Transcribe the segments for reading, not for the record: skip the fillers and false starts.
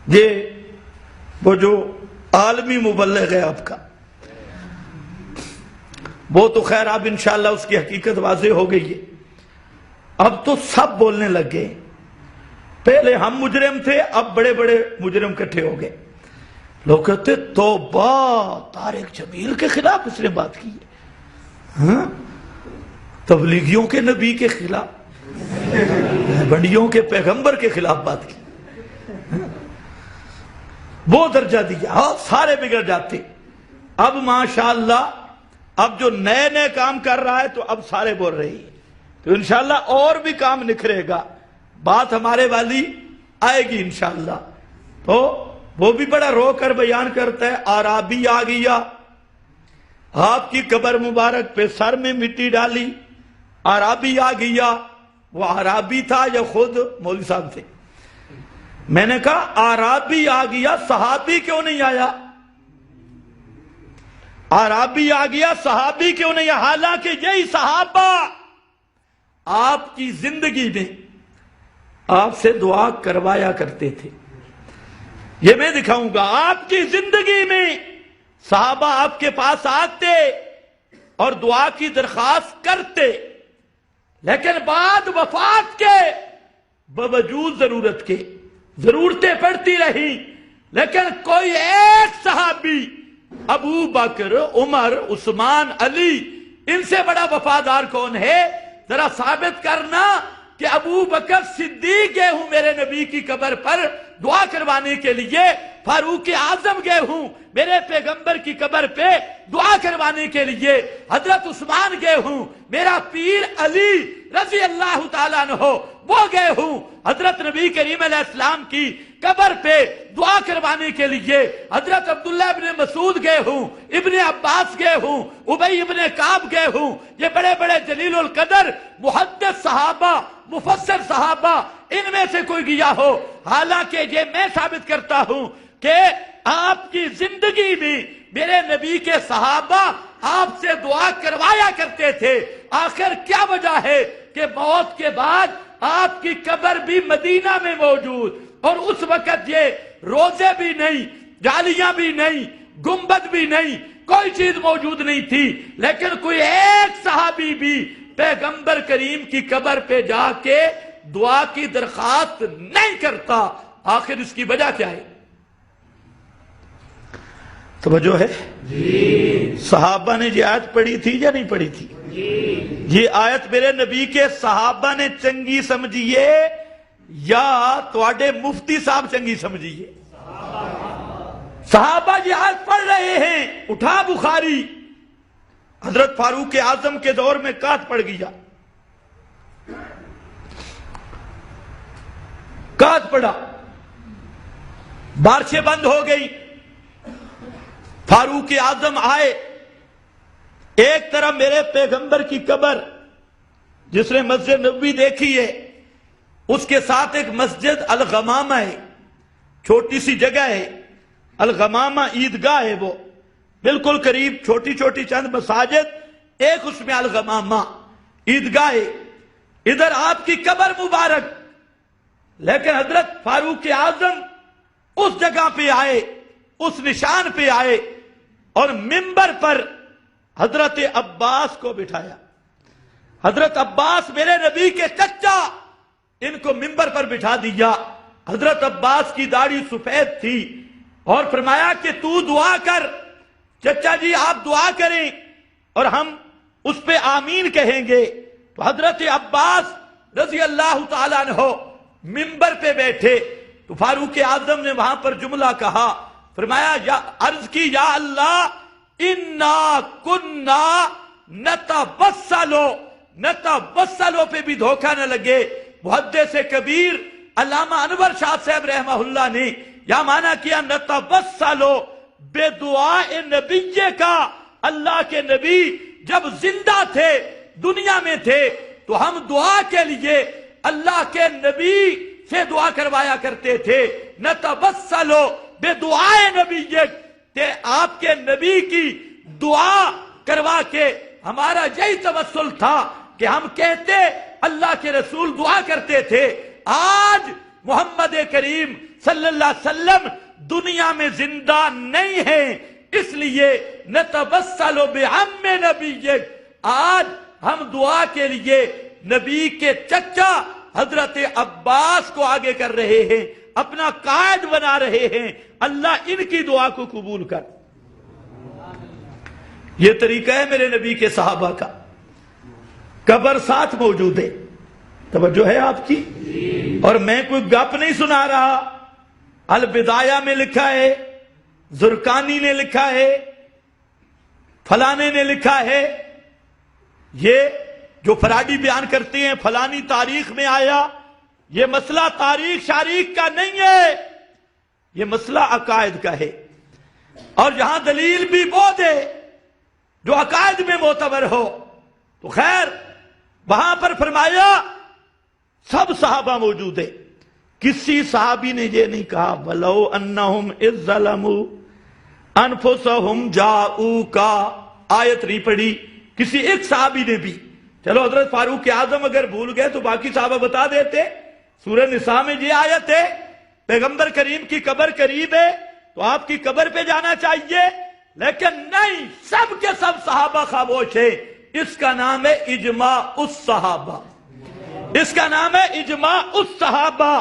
یہ وہ جو عالمی مبلغ ہے آپ کا، وہ تو خیر اب انشاءاللہ اس کی حقیقت واضح ہو گئی ہے. اب تو سب بولنے لگ گئے. پہلے ہم مجرم تھے، اب بڑے بڑے مجرم کٹھے ہو گئے. لوگ کہتے توبہ، طارق جمیل کے خلاف اس نے بات کی ہے، ہاں تبلیغیوں کے نبی کے خلاف، بنڈیوں کے پیغمبر کے خلاف بات کی، وہ درجہ دیا. ہاں سارے بگڑ جاتے. اب ماشاءاللہ اب جو نئے نئے کام کر رہا ہے تو اب سارے بول رہے ہیں، تو انشاءاللہ اور بھی کام نکھرے گا، بات ہمارے والی آئے گی انشاءاللہ. تو وہ بھی بڑا رو کر بیان کرتا ہے، عرابی آ گیا، آپ کی قبر مبارک پہ سر میں مٹی ڈالی. عرابی آ گیا، وہ عرابی تھا یا خود مولوی صاحب تھے؟ میں نے کہا عرابی آ گیا، صحابی کیوں نہیں آیا؟ عرابی آ گیا، صحابی کیوں نہیں آیا؟ حالانکہ یہی صحابہ آپ کی زندگی میں آپ سے دعا کروایا کرتے تھے. یہ میں دکھاؤں گا، آپ کی زندگی میں صحابہ آپ کے پاس آتے اور دعا کی درخواست کرتے، لیکن بعد وفات کے باوجود ضرورت کے ضرورتیں پڑتی رہی، لیکن کوئی ایک صحابی ابو بکر، عمر، عثمان، علی، ان سے بڑا وفادار کون ہے؟ ذرا ثابت کرنا کہ ابو بکر صدیق گئے ہوں میرے نبی کی قبر پر دعا کروانے کے لیے، فاروق اعظم گئے ہوں میرے پیغمبر کی قبر پہ دعا کروانے کے لیے، حضرت عثمان گئے ہوں میرا پیر علی رضی اللہ تعالیٰ عنہ وہ گئے ہوں حضرت نبی کریم علیہ السلام کی قبر پہ دعا کروانے کے لیے، حضرت عبداللہ ابن مسعود گئے ہوں، ابن عباس گئے ہوں، ابی ابن کعب گئے ہوں. یہ بڑے بڑے جلیل القدر محدث صحابہ، مفسر صحابہ، ان میں سے کوئی گیا ہو. حالانکہ یہ میں ثابت کرتا ہوں کہ آپ کی زندگی میں میرے نبی کے صحابہ آپ سے دعا کروایا کرتے تھے. آخر کیا وجہ ہے کہ موت کے بعد آپ کی قبر بھی مدینہ میں موجود، اور اس وقت یہ روزے بھی نہیں، جالیاں بھی نہیں، گنبد بھی نہیں، کوئی چیز موجود نہیں تھی، لیکن کوئی ایک صحابی بھی پیغمبر کریم کی قبر پہ جا کے دعا کی درخواست نہیں کرتا. آخر اس کی وجہ کیا ہے؟ توجہ ہے؟ صحابہ نے یہ آیت پڑھی تھی یا نہیں پڑھی تھی؟ یہ آیت میرے نبی کے صحابہ نے چنگی سمجھیے یا تواڈے مفتی صاحب چنگی سمجھیے؟ صحابہ یہ آیت پڑھ رہے ہیں. اٹھا بخاری، حضرت فاروق اعظم کے دور میں کات پڑ گیا، کات پڑا، بارشیں بند ہو گئی. فاروق اعظم آئے، ایک طرف میرے پیغمبر کی قبر جس نے مسجد نبوی دیکھی ہے، اس کے ساتھ ایک مسجد الغمامہ ہے، چھوٹی سی جگہ ہے، الغمامہ عیدگاہ ہے، وہ بالکل قریب چھوٹی چھوٹی چند مساجد، ایک اس میں الغمامہ عیدگاہ ہے، ادھر آپ کی قبر مبارک. لیکن حضرت فاروق اعظم اس جگہ پہ آئے، اس نشان پہ آئے اور منبر پر حضرت عباس کو بٹھایا. حضرت عباس میرے نبی کے چچا، ان کو منبر پر بٹھا دیا. حضرت عباس کی داڑھی سفید تھی اور فرمایا کہ تو دعا کر. چچا جی آپ دعا کریں اور ہم اس پہ آمین کہیں گے. تو حضرت عباس رضی اللہ تعالیٰ عنہ منبر پہ بیٹھے تو فاروق اعظم نے وہاں پر جملہ کہا، فرمایا عرض کی یا اللہ انا کننا نتوسلو پہ بھی دھوکہ نہ لگے. محدث کبیر علامہ انور شاہ صاحب رحمہ اللہ نے یا مانا کیا نتوسلو بے دعائے نبی کا. اللہ کے نبی جب زندہ تھے، دنیا میں تھے، تو ہم دعا کے لیے اللہ کے نبی سے دعا کروایا کرتے تھے. نتوسلو بے دعائے نبی، آپ کے نبی کی دعا کروا کے ہمارا یہی توسل تھا کہ ہم کہتے اللہ کے رسول دعا کرتے تھے. آج محمد کریم صلی اللہ علیہ وسلم دنیا میں زندہ نہیں ہیں، اس لیے نتوسل بعم نبیک، آج ہم دعا کے لیے نبی کے چچا حضرت عباس کو آگے کر رہے ہیں، اپنا قائد بنا رہے ہیں۔ اللہ ان کی دعا کو قبول کر۔ یہ طریقہ ہے میرے نبی کے صحابہ کا۔ قبر ساتھ موجود ہے، توجہ ہے آپ کی؟ اور میں کوئی گپ نہیں سنا رہا۔ البدایہ میں لکھا ہے، زرقانی نے لکھا ہے، فلانے نے لکھا ہے، یہ جو فراڈی بیان کرتے ہیں فلانی تاریخ میں آیا، یہ مسئلہ تاریخ شاریخ کا نہیں ہے، یہ مسئلہ عقائد کا ہے، اور یہاں دلیل بھی وہ دے جو عقائد میں معتبر ہو۔ تو خیر، وہاں پر فرمایا سب صحابہ موجود ہیں، کسی صحابی نے یہ نہیں کہا وَلَوْ أَنَّهُمْ إِذْ ظَلَمُوا أَنفُسَهُمْ جَاءُوكَ، آیت نہیں پڑھی کسی ایک صحابی نے بھی۔ چلو حضرت فاروق اعظم اگر بھول گئے تو باقی صحابہ بتا دیتے۔ سورہ نساء میں یہ آیت ہے، پیغمبر کریم کی قبر قریب ہے تو آپ کی قبر پہ جانا چاہیے، لیکن نہیں، سب کے سب صحابہ خاموش ہیں۔ اس کا نام ہے اجماع الصحابہ، اس کا نام ہے اجماع الصحابہ۔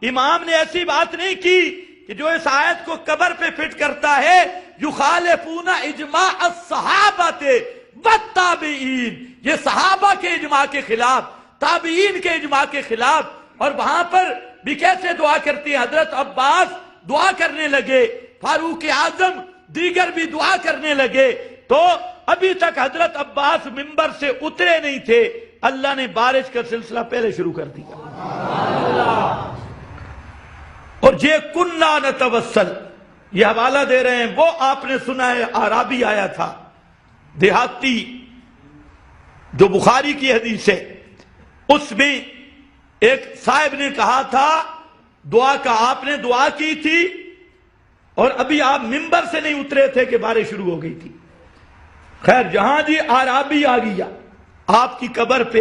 امام نے ایسی بات نہیں کی کہ جو اس آیت کو قبر پہ فٹ کرتا ہے، یخالفون اجماع الصحابہ والتابعین، یہ صحابہ کے اجماع کے خلاف، تابعین کے اجماع کے خلاف۔ اور وہاں پر بھی کیسے دعا کرتی ہیں؟ حضرت عباس دعا کرنے لگے، فاروق اعظم دیگر بھی دعا کرنے لگے، تو ابھی تک حضرت عباس منبر سے اترے نہیں تھے، اللہ نے بارش کا سلسلہ پہلے شروع کر دیا۔ اور یہ کننا نتوسل، یہ حوالہ دے رہے ہیں، وہ آپ نے سنا ہے اعرابی آیا تھا دیہاتی، جو بخاری کی حدیث ہے، اس میں ایک صاحب نے کہا تھا دعا کا، آپ نے دعا کی تھی اور ابھی آپ منبر سے نہیں اترے تھے کہ بارش شروع ہو گئی تھی۔ خیر، جہاں جی اعرابی آ گیا، آپ کی قبر پہ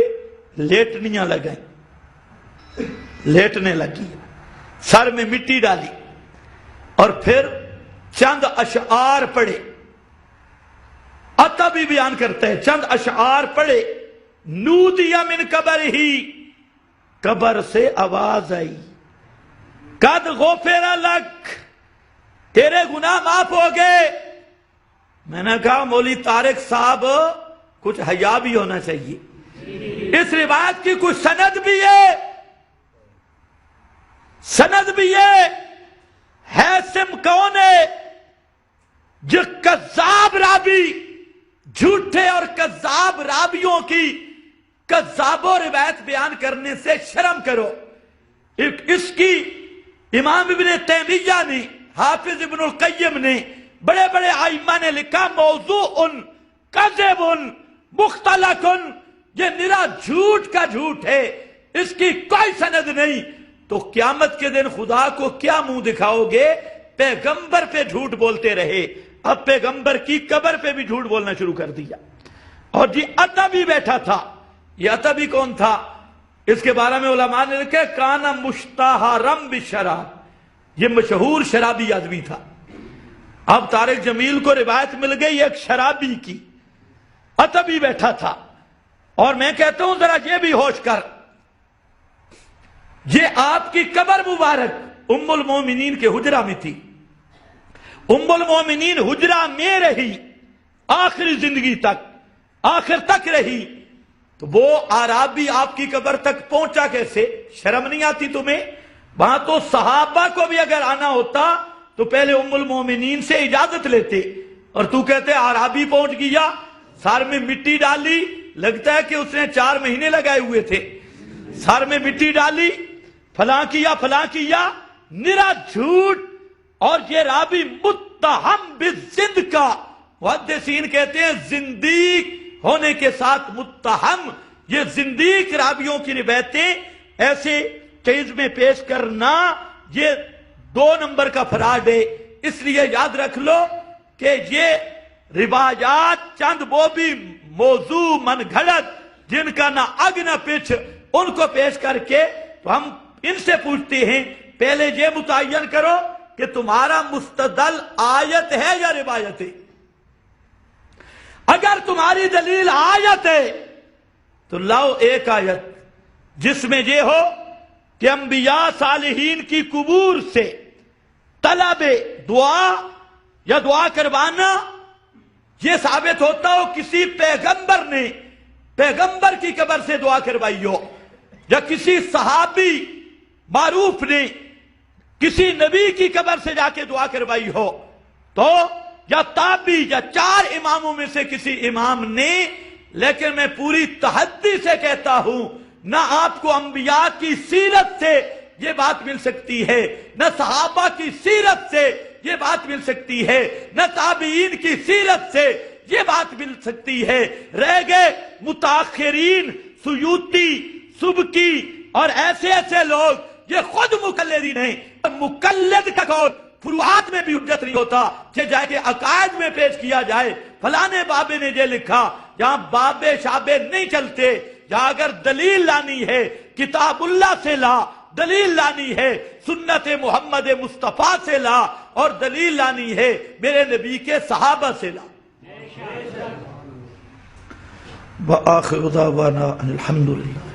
لیٹنیاں لگائیں، لیٹنے لگی، سر میں مٹی ڈالی اور پھر چند اشعار پڑھے۔ عطا بھی بیان کرتا ہے، چند اشعار پڑھے، نودی من قبر ہی، قبر سے آواز آئی، قد غفر لک، تیرے گناہ معاف ہو گئے۔ میں نے کہا مولوی طارق صاحب کچھ حیا بھی ہونا چاہیے، اس روایت کی کچھ سند بھی ہے، سند بھی ہے۔ حیثم کون ہے؟ جو کذاب رابی، جھوٹے اور کذاب رابیوں کی کذاب و روایت بیان کرنے سے شرم کرو۔ اس کی امام ابن تیمیہ نے، حافظ ابن القیم نے، بڑے بڑے ائمہ نے لکھا موضوع کذب مختلق، یہ نرا جھوٹ کا جھوٹ ہے، اس کی کوئی سند نہیں۔ تو قیامت کے دن خدا کو کیا منہ دکھاؤ گے؟ پیغمبر پہ جھوٹ بولتے رہے، اب پیغمبر کی قبر پہ بھی جھوٹ بولنا شروع کر دیا۔ اور جی عطا بھی بیٹھا تھا، یہ عطا بھی کون تھا؟ اس کے بارے میں علماء نے لکھا کانا مشتہرم بالشراب، یہ مشہور شرابی آدمی تھا۔ اب طارق جمیل کو روایت مل گئی ایک شرابی کی، عطا بھی بیٹھا تھا۔ اور میں کہتا ہوں ذرا یہ بھی ہوش کر، یہ آپ کی قبر مبارک ام المومنین کے حجرہ میں تھی، ام المومنین حجرہ میں رہی آخری زندگی تک، آخر تک رہی، تو وہ اعرابی آپ کی قبر تک پہنچا کیسے؟ شرم نہیں آتی تمہیں؟ وہاں تو صحابہ کو بھی اگر آنا ہوتا تو پہلے ام المومنین سے اجازت لیتے، اور تو کہتے اعرابی پہنچ گیا، سر میں مٹی ڈالی، لگتا ہے کہ اس نے 4 مہینے لگائے ہوئے تھے، سر میں مٹی ڈالی، فلاں کیا، نرا جھوٹ۔ اور یہ رابی متہم بالزند کا، محدثین کہتے ہیں زندیق ہونے کے ساتھ متہم، یہ زندیق رابیوں کی روایتیں ایسے چیز میں پیش کرنا یہ 2 نمبر کا فراڈ ہے۔ اس لیے یاد رکھ لو کہ یہ روایات چند وہ بھی موضوع من گھڑت جن کا نہ اگ نہ پچھ، ان کو پیش کر کے تو ہم ان سے پوچھتے ہیں پہلے یہ متعین کرو کہ تمہارا مستدل آیت ہے یا روایت ہے۔ اگر تمہاری دلیل آیت ہے تو لاؤ ایک آیت جس میں یہ ہو کہ انبیاء صالحین کی قبور سے طلب دعا یا دعا کروانا یہ ثابت ہوتا ہو کسی پیغمبر نے پیغمبر کی قبر سے دعا کروائی ہو، یا کسی صحابی معروف نے کسی نبی کی قبر سے جا کے دعا کروائی ہو، تو یا تابعی یا 4 اماموں میں سے کسی امام نے۔ لیکن میں پوری تحدی سے کہتا ہوں نہ آپ کو انبیاء کی سیرت سے یہ بات مل سکتی ہے، نہ صحابہ کی سیرت سے یہ بات مل سکتی ہے، نہ تابعین کی سیرت سے یہ بات مل سکتی ہے۔ رہ گئے متاخرین، سیوطی، سبکی اور ایسے لوگ، یہ خود مقلدین ہیں۔ مقلد کا قول فروعات میں بھی حجت نہیں ہوتا کہ جائے کہ عقائد میں پیش کیا جائے فلانے بابے نے یہ لکھا، جہاں بابے شابے نہیں چلتے، جہاں اگر دلیل لانی ہے کتاب اللہ سے لا، دلیل لانی ہے سنت محمد مصطفیٰ سے لا، اور دلیل لانی ہے میرے نبی کے صحابہ سے لا۔ وآخر دعوانا الحمدللہ۔